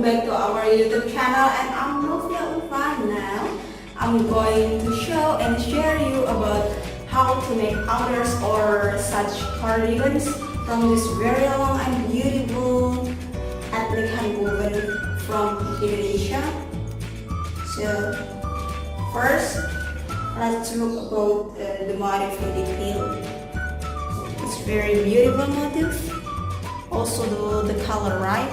welcome back to our YouTube channel, and I'm Novia Ufa. Now I'm going to show and share you about how to make outers or such cardigans from this very long and beautiful ethnic handwoven from Indonesia. So first, let's look about the motif in detail. It's very beautiful motif. Also the color, right?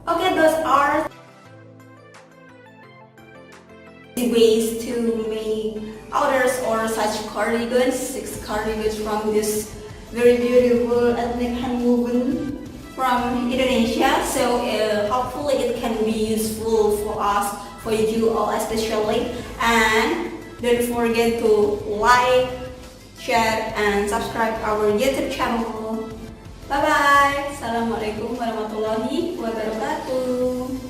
Okay, those are the ways to make outers or such cardigans, 6 cardigans from this very beautiful ethnic handwoven from Indonesia. So hopefully it can be useful for us, for you all especially. And don't forget to like, share, and subscribe our YouTube channel. Bye bye. Assalamualaikum warahmatullahi wabarakatuh.